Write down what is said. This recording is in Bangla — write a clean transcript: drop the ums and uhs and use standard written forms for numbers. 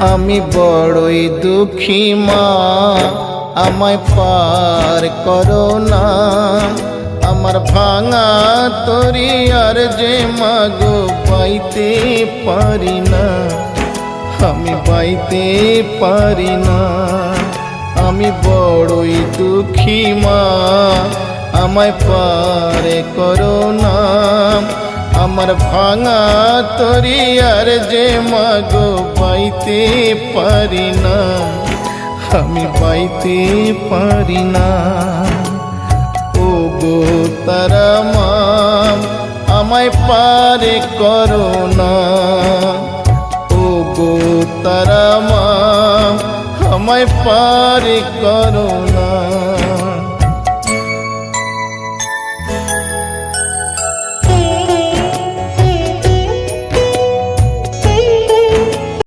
আমি বড়ই দুঃখী মা, আমায় পার করো না। আমার ভাঙা তরি আর যে মাগো পাইতে পারি না, আমি পাইতে পারি না। আমি বড়ই দুঃখী মা, আমায় পার করো না। আমার ভাঙা তরি আর যে মাগো পাইতে পারি না, আমি পাইতে পারি না। ও গো তারা মা, আমায় পার করো না। ও গো তারা মা, আমায় পার করো না।